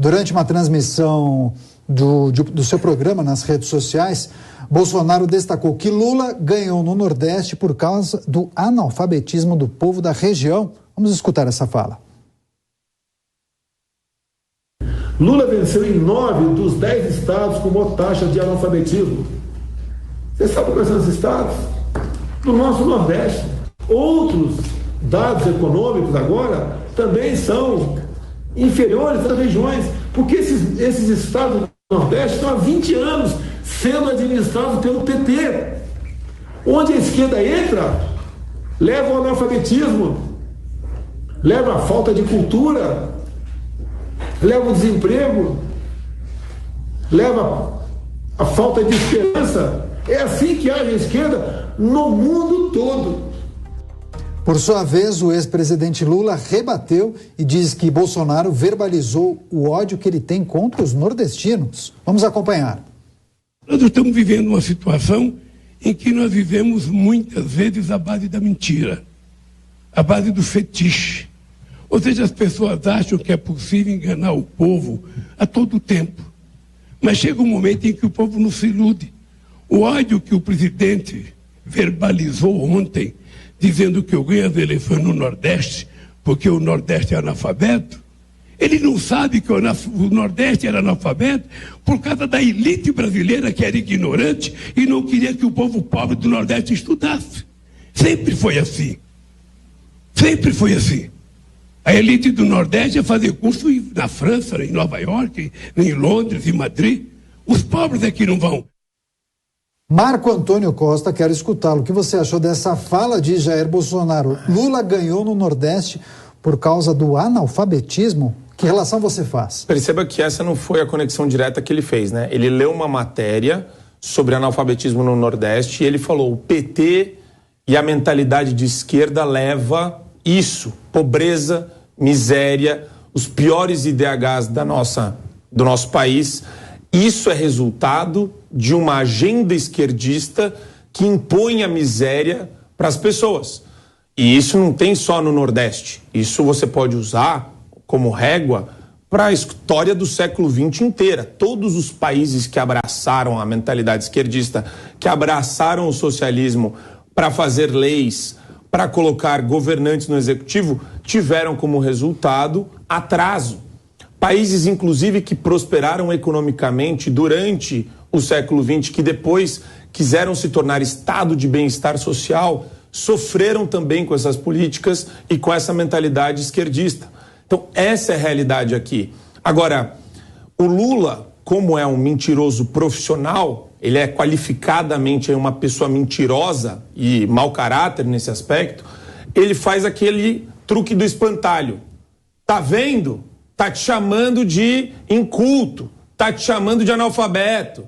Durante uma transmissão do seu programa nas redes sociais, Bolsonaro destacou que Lula ganhou no Nordeste por causa do analfabetismo do povo da região. Vamos escutar essa fala. Lula venceu em 9 dos 10 estados com maior taxa de analfabetismo. Você sabe quais são os estados? Do nosso Nordeste. Outros dados econômicos agora também são inferiores às regiões, porque esses estados do Nordeste estão há 20 anos sendo administrados pelo PT. Onde a esquerda entra, leva ao analfabetismo, leva à falta de cultura, leva ao desemprego, leva à falta de esperança. É assim que age a esquerda no mundo todo. Por sua vez, o ex-presidente Lula rebateu e diz que Bolsonaro verbalizou o ódio que ele tem contra os nordestinos. Vamos acompanhar. Nós estamos vivendo uma situação em que nós vivemos muitas vezes à base da mentira, à base do fetiche. Ou seja, as pessoas acham que é possível enganar o povo a todo tempo. Mas chega um momento em que o povo não se ilude. O ódio que o presidente verbalizou ontem, dizendo que eu ganho as eleições no Nordeste, porque o Nordeste é analfabeto, ele não sabe que o Nordeste era analfabeto por causa da elite brasileira que era ignorante e não queria que o povo pobre do Nordeste estudasse. Sempre foi assim. Sempre foi assim. A elite do Nordeste ia fazer curso na França, em Nova York, em Londres, em Madrid. Os pobres é que não vão. Marco Antônio Costa, quero escutá-lo. O que você achou dessa fala de Jair Bolsonaro? Lula ganhou no Nordeste por causa do analfabetismo? Que relação você faz? Perceba que essa não foi a conexão direta que ele fez, né? Ele leu uma matéria sobre analfabetismo no Nordeste e ele falou: o PT e a mentalidade de esquerda leva isso, pobreza, miséria, os piores IDHs do nosso país. Isso é resultado de uma agenda esquerdista que impõe a miséria para as pessoas. E isso não tem só no Nordeste. Isso você pode usar como régua para a história do século XX inteira. Todos os países que abraçaram a mentalidade esquerdista, que abraçaram o socialismo para fazer leis, para colocar governantes no executivo, tiveram como resultado atraso. Países, inclusive, que prosperaram economicamente durante o século XX, que depois quiseram se tornar estado de bem-estar social, sofreram também com essas políticas e com essa mentalidade esquerdista. Então, essa é a realidade aqui. Agora, o Lula, como é um mentiroso profissional, ele é qualificadamente uma pessoa mentirosa e mau caráter nesse aspecto, ele faz aquele truque do espantalho. Tá vendo? Tá te chamando de inculto, tá te chamando de analfabeto.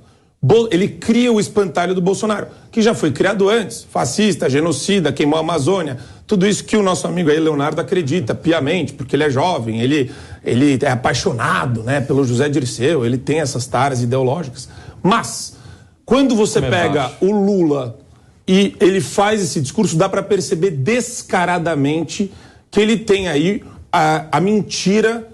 Ele cria o espantalho do Bolsonaro, que já foi criado antes, fascista, genocida, queimou a Amazônia, tudo isso que o nosso amigo aí, Leonardo, acredita piamente, porque ele é jovem, ele é apaixonado, né, pelo José Dirceu, ele tem essas taras ideológicas. Mas, quando você pega o Lula e ele faz esse discurso, dá para perceber descaradamente que ele tem aí a mentira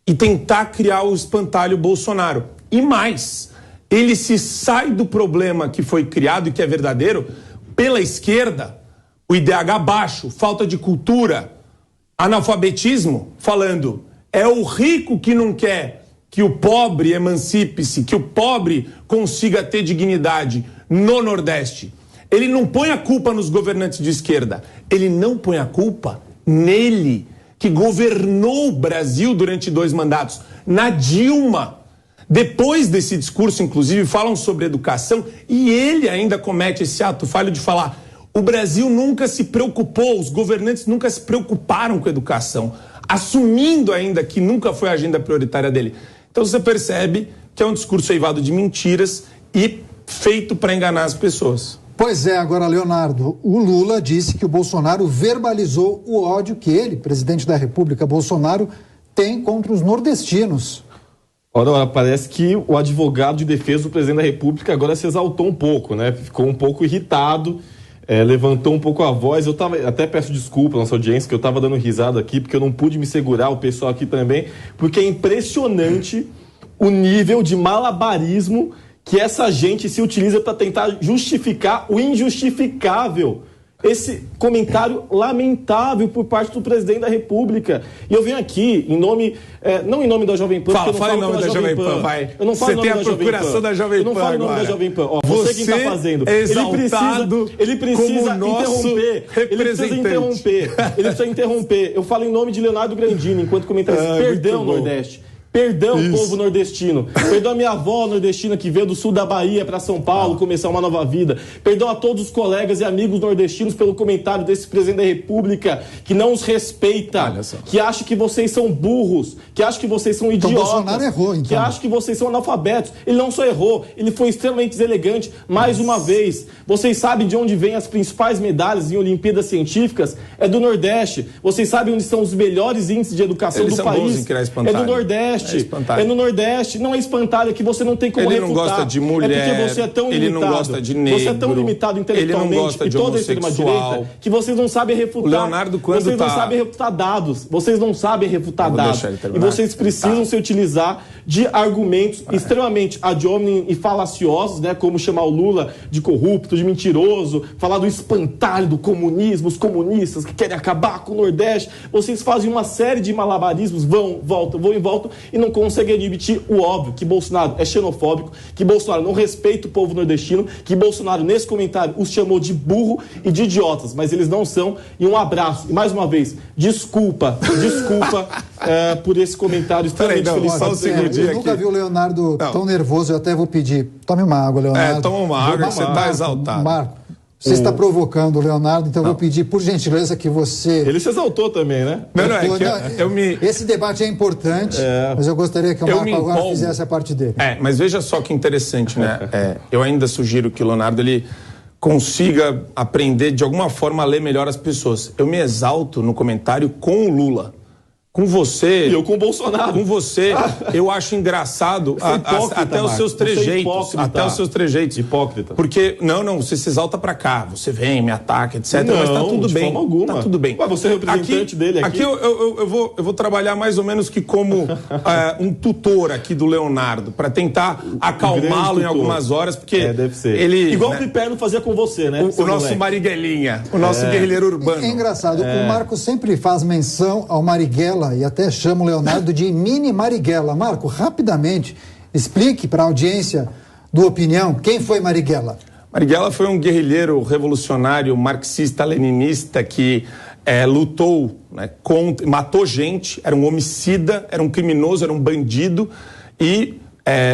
e tentar criar o espantalho Bolsonaro. E mais, ele se sai do problema que foi criado e que é verdadeiro pela esquerda, o IDH baixo, falta de cultura, analfabetismo, falando, é o rico que não quer que o pobre emancipe-se, que o pobre consiga ter dignidade no Nordeste. Ele não põe a culpa nos governantes de esquerda, ele não põe a culpa nele, que governou o Brasil durante 2 mandatos, na Dilma. Depois desse discurso, inclusive, falam sobre educação e ele ainda comete esse ato falho de falar: o Brasil nunca se preocupou, os governantes nunca se preocuparam com educação, assumindo ainda que nunca foi a agenda prioritária dele. Então você percebe que é um discurso eivado de mentiras e feito para enganar as pessoas. Pois é, agora, Leonardo, o Lula disse que o Bolsonaro verbalizou o ódio que ele, presidente da República, Bolsonaro, tem contra os nordestinos. Ora, parece que o advogado de defesa do presidente da República agora se exaltou um pouco, né? Ficou um pouco irritado levantou um pouco a voz. Eu até peço desculpa à nossa audiência, que eu estava dando risada aqui, porque eu não pude me segurar, o pessoal aqui também, porque é impressionante o nível de malabarismo que essa gente se utiliza para tentar justificar o injustificável. Esse comentário lamentável por parte do presidente da República. E eu venho aqui em nome, não em nome da Jovem Pan, fala em nome da Jovem Pan, vai. Eu não falo em nome da Jovem Pan. Você tem a procuração da Jovem Pan. Eu não falo em nome da Jovem Pan. Ó, você quem está fazendo. Ele precisa interromper. Ele precisa interromper. Eu falo em nome de Leonardo Grandini, enquanto comentarista. Perdão, Nordeste. Perdão, povo nordestino. Perdão a minha avó nordestina que veio do sul da Bahia para São Paulo começar uma nova vida. Perdão a todos os colegas e amigos nordestinos pelo comentário desse presidente da República que não os respeita, que acha que vocês são burros, que acha que vocês são idiotas, Bolsonaro errou, então. Que acha que vocês são analfabetos. Ele não só errou, ele foi extremamente deselegante. Mais uma vez, vocês sabem de onde vêm as principais medalhas em Olimpíadas Científicas? É do Nordeste. Vocês sabem onde estão os melhores índices de educação do país? É do Nordeste. É no Nordeste, não é espantalho, é que você não tem como refutar. Ele não gosta de mulher, é porque você é tão ele limitado, não gosta de negro, você é tão limitado intelectualmente, ele não gosta de e toda a extrema-direita, que vocês não sabem refutar. O Leonardo, quando vocês não sabem refutar dados, vocês não sabem refutar dados. E vocês precisam se utilizar de argumentos extremamente ad hominem e falaciosos, né, como chamar o Lula de corrupto, de mentiroso, falar do espantalho do comunismo, os comunistas que querem acabar com o Nordeste. Vocês fazem uma série de malabarismos, vão e voltam, e não conseguem admitir o óbvio, que Bolsonaro é xenofóbico, que Bolsonaro não respeita o povo nordestino, que Bolsonaro, nesse comentário, os chamou de burro e de idiotas, mas eles não são. E um abraço. E mais uma vez, desculpa por esse comentário extremamente feliz. Eu nunca vi o Leonardo tão nervoso, eu até vou pedir. Tome uma água, Leonardo. Toma uma água, você está exaltado. Marco, você está provocando o Leonardo, então eu vou pedir, por gentileza, que você... Ele se exaltou também, né? Esse debate é importante, mas eu gostaria que o Marco agora fizesse a parte dele. Mas veja só que interessante, né? Eu ainda sugiro que o Leonardo ele consiga aprender, de alguma forma, a ler melhor as pessoas. Eu me exalto no comentário com o Lula. Com você... E eu com o Bolsonaro. Com você, eu acho engraçado até os seus trejeitos. Até os seus trejeitos. Hipócrita. Porque, não, você se exalta pra cá. Você vem, me ataca, etc. Mas tá tudo bem. Forma alguma. Tá tudo bem. Mas você é representante dele aqui. Aqui eu vou trabalhar mais ou menos que como um tutor aqui do Leonardo, pra tentar acalmá-lo em algumas horas, porque... deve ser. Ele, igual o Piperno fazia com você, né? O nosso Marighella, o nosso guerrilheiro urbano. É engraçado, o Marco sempre faz menção ao Marighella e até chama o Leonardo de mini Marighella. Marco, rapidamente, explique para a audiência do Opinião quem foi Marighella. Marighella foi um guerrilheiro revolucionário marxista-leninista que lutou, né, matou gente, era um homicida, era um criminoso, era um bandido e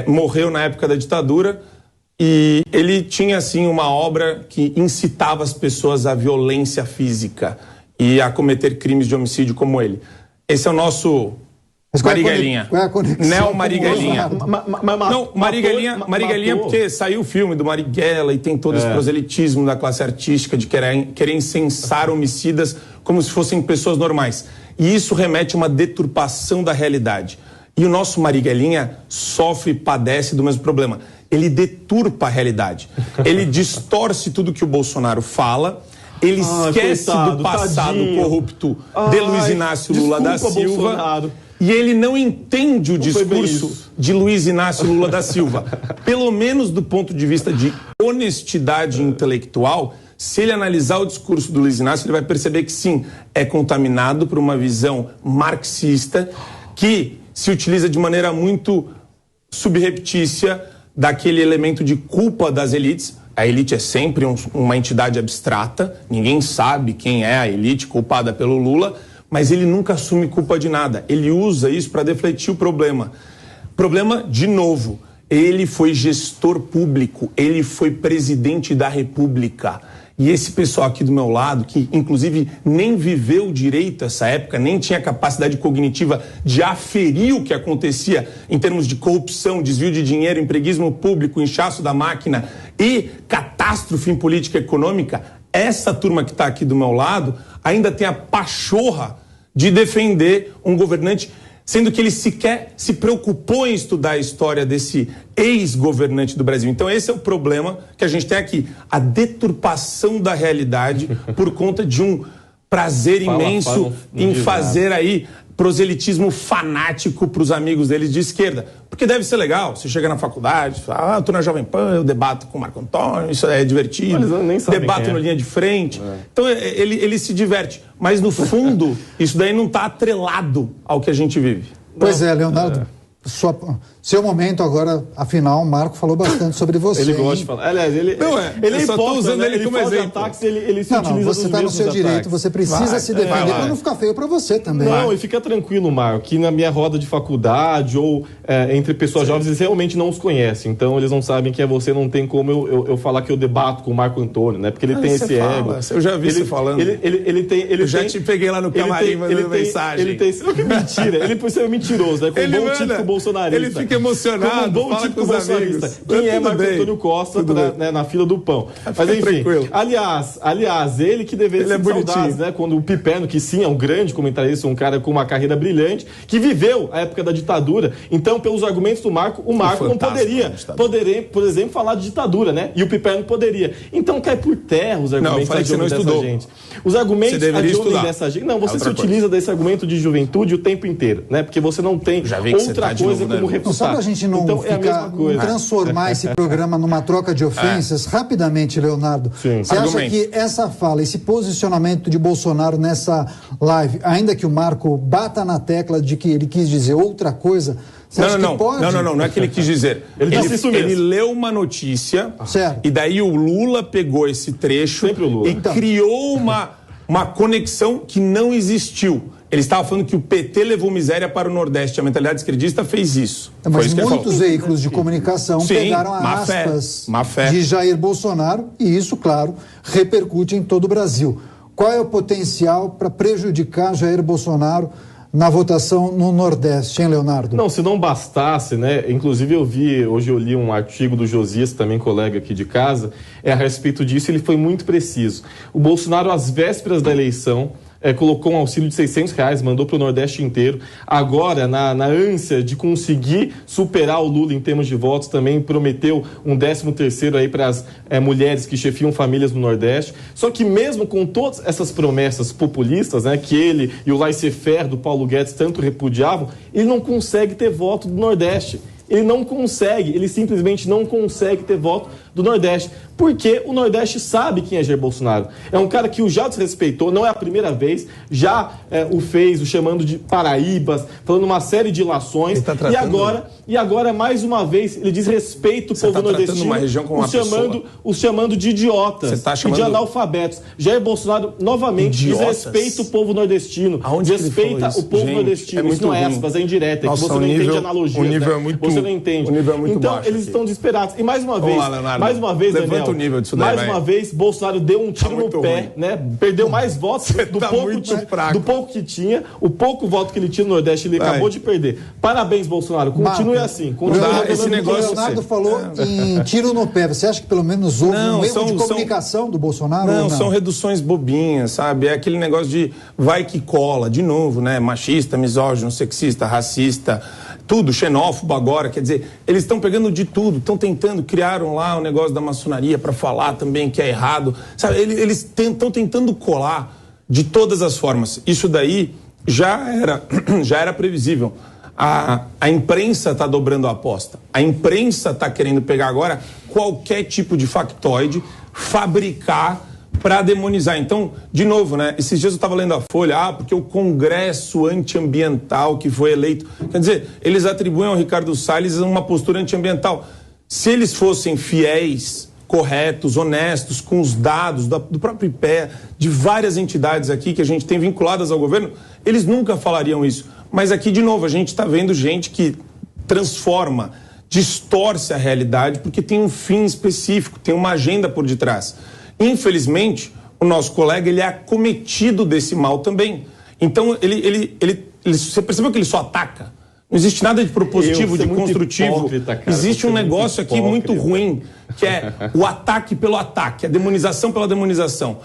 morreu na época da ditadura. E ele tinha, assim, uma obra que incitava as pessoas à violência física e a cometer crimes de homicídio como ele. Esse é o nosso Marighelinha. Neo Marighelinha. Não, Marighelinha porque saiu o filme do Marighella e tem todo esse proselitismo da classe artística de querer incensar homicidas como se fossem pessoas normais. E isso remete a uma deturpação da realidade. E o nosso Marighelinha sofre e padece do mesmo problema. Ele deturpa a realidade. Ele distorce tudo que o Bolsonaro fala. Ele esquece do passado corrupto de Luiz Inácio Lula da Silva. Bolsonaro. E ele não entende o discurso de Luiz Inácio Lula da Silva. Pelo menos do ponto de vista de honestidade intelectual, se ele analisar o discurso do Luiz Inácio, ele vai perceber que sim, é contaminado por uma visão marxista que se utiliza de maneira muito subreptícia daquele elemento de culpa das elites. A elite é sempre uma entidade abstrata, ninguém sabe quem é a elite culpada pelo Lula, mas ele nunca assume culpa de nada. Ele usa isso para defletir o problema. Problema, de novo, ele foi gestor público, ele foi presidente da República. E esse pessoal aqui do meu lado, que inclusive nem viveu direito essa época, nem tinha capacidade cognitiva de aferir o que acontecia em termos de corrupção, desvio de dinheiro, empreguismo público, inchaço da máquina e catástrofe em política econômica, essa turma que está aqui do meu lado ainda tem a pachorra de defender um governante sendo que ele sequer se preocupou em estudar a história desse ex-governante do Brasil. Então esse é o problema que a gente tem aqui, a deturpação da realidade por conta de um prazer imenso em fazer aí proselitismo fanático para os amigos deles de esquerda. Porque deve ser legal, você chega na faculdade, fala, eu tô na Jovem Pan, eu debato com o Marco Antônio, isso é divertido, debato na linha de frente. Então ele se diverte. Mas no fundo, isso daí não está atrelado ao que a gente vive. Pois é, Leonardo. Seu momento agora, afinal, o Marco falou bastante sobre você. Ele gosta de falar. Aliás, ele é hipócrita, usando ele como exemplo. Ataques, ele se utiliza você está no seu direito, você precisa se defender para não ficar feio para você também. Não, e fica tranquilo, Marco, que na minha roda de faculdade ou entre pessoas jovens, eles realmente não os conhecem. Então, eles não sabem que é você, não tem como eu falar que eu debato com o Marco Antônio, né? Porque ele tem esse ego. Eu já vi você falando. Eu já te peguei lá no camarim mandando mensagem. Ele tem... Que mentira. Ele precisa ser mentiroso, né? Com um bom típico bolsonarista. Ele fica emocionado, um bom típico bolsonarista. Quem é Marco Antônio Costa na fila do pão? Mas enfim, tranquilo. Aliás, ele que deveria ser saudades, né? Quando o Piperno, que sim, é um grande comentarista, um cara com uma carreira brilhante, que viveu a época da ditadura. Então, pelos argumentos do Marco, o Marco não poderia, por exemplo, falar de ditadura, né? E o Piperno poderia. Então, cai por terra os argumentos dessa gente. Os argumentos dessa gente. Não, você se utiliza desse argumento de juventude o tempo inteiro, né? Porque você não tem outra coisa como refutar. Só pra gente não transformar esse programa numa troca de ofensas, rapidamente, Leonardo, você acha que essa fala, esse posicionamento de Bolsonaro nessa live, ainda que o Marco bata na tecla de que ele quis dizer outra coisa, você acha que pode? Não é que ele quis dizer. Ele leu uma notícia, e daí o Lula pegou esse trecho e criou uma conexão que não existiu. Ele estava falando que o PT levou miséria para o Nordeste. A mentalidade esquerdista fez isso. Mas muitos veículos de comunicação pegaram aspas de Jair Bolsonaro e isso, claro, repercute em todo o Brasil. Qual é o potencial para prejudicar Jair Bolsonaro na votação no Nordeste, hein, Leonardo? Não, se não bastasse, né? Inclusive hoje eu li um artigo do Josias, também colega aqui de casa, a respeito disso, ele foi muito preciso. O Bolsonaro, às vésperas da eleição, colocou um auxílio de R$600, mandou para o Nordeste inteiro. Agora, na ânsia de conseguir superar o Lula em termos de votos, também prometeu um 13º aí para as mulheres que chefiam famílias no Nordeste. Só que mesmo com todas essas promessas populistas, né, que ele e o laissez-faire do Paulo Guedes tanto repudiavam, ele não consegue ter voto do Nordeste. Ele simplesmente não consegue ter voto do Nordeste, porque o Nordeste sabe quem é Jair Bolsonaro. É um cara que o já desrespeitou, não é a primeira vez, já o fez, o chamando de Paraíbas, falando uma série de ilações, e agora, mais uma vez, ele diz respeito ao povo nordestino, os chamando de idiotas e de analfabetos. Jair Bolsonaro, novamente, desrespeita o povo nordestino, desrespeita o povo nordestino. Isso não é aspas, é indireta, que você não entende analogia. O nível é muito, você não entende. O nível é muito então, baixo eles estão desesperados. E mais uma vez, levanta Daniel, o nível disso daí, mais uma vez, Bolsonaro deu um tiro no pé, né? Perdeu mais votos do pouco que tinha. O pouco voto que ele tinha no Nordeste, ele acabou de perder. Parabéns, Bolsonaro. Continue assim. Esse negócio. O Leonardo falou em tiro no pé. Você acha que pelo menos houve um erro de comunicação do Bolsonaro? Não, são reduções bobinhas, sabe? É aquele negócio de vai que cola, de novo, né? Machista, misógino, sexista, racista, tudo, xenófobo agora, quer dizer, eles estão pegando de tudo, estão tentando, criaram lá o negócio da maçonaria para falar também que é errado, sabe? Eles estão tentando colar de todas as formas. Isso daí já era previsível. A imprensa está dobrando a aposta. A imprensa está querendo pegar agora qualquer tipo de factoide, fabricar para demonizar. Então, de novo, né? Esses dias eu estava lendo a Folha, porque o Congresso antiambiental que foi eleito, quer dizer, eles atribuem ao Ricardo Salles uma postura antiambiental. Se eles fossem fiéis, corretos, honestos, com os dados do próprio IPEA, de várias entidades aqui que a gente tem vinculadas ao governo, eles nunca falariam isso. Mas aqui, de novo, a gente está vendo gente que transforma, distorce a realidade porque tem um fim específico, tem uma agenda por detrás. Infelizmente, o nosso colega ele é acometido desse mal também. Então, você percebeu que ele só ataca? Não existe nada de propositivo, de construtivo. Existe um negócio aqui muito ruim, que é o ataque pelo ataque, a demonização pela demonização.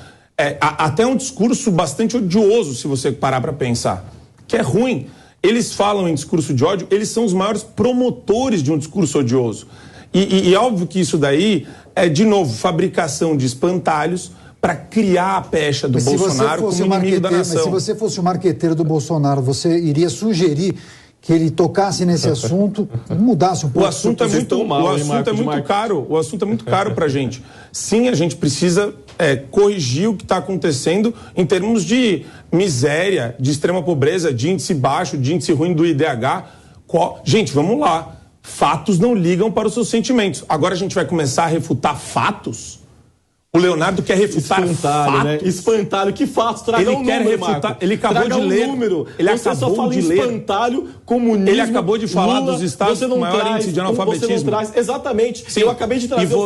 Até um discurso bastante odioso, se você parar para pensar, que é ruim. eles falam em discurso de ódio, eles são os maiores promotores de um discurso odioso. E óbvio que isso daí é, de novo, fabricação de espantalhos para criar a pecha do Bolsonaro como inimigo da nação. Mas se você fosse o marqueteiro do Bolsonaro, você iria sugerir que ele tocasse nesse assunto, mudasse um pouco? O assunto é muito caro. O assunto é muito caro para a gente. Sim, a gente precisa corrigir o que está acontecendo em termos de miséria, de extrema pobreza, de índice baixo, de índice ruim do IDH. Gente, vamos lá. Fatos não ligam para os seus sentimentos. Agora a gente vai começar a refutar fatos? O Leonardo quer refutar fatos. Né? Espantalho, que fatos? Traga um número, Marco. Ele acabou de ler. Você só fala em espantalho, comunismo. Ele acabou de falar dos estados com maior índice de analfabetismo. Você não traz. Exatamente. Sim. Eu acabei de trazer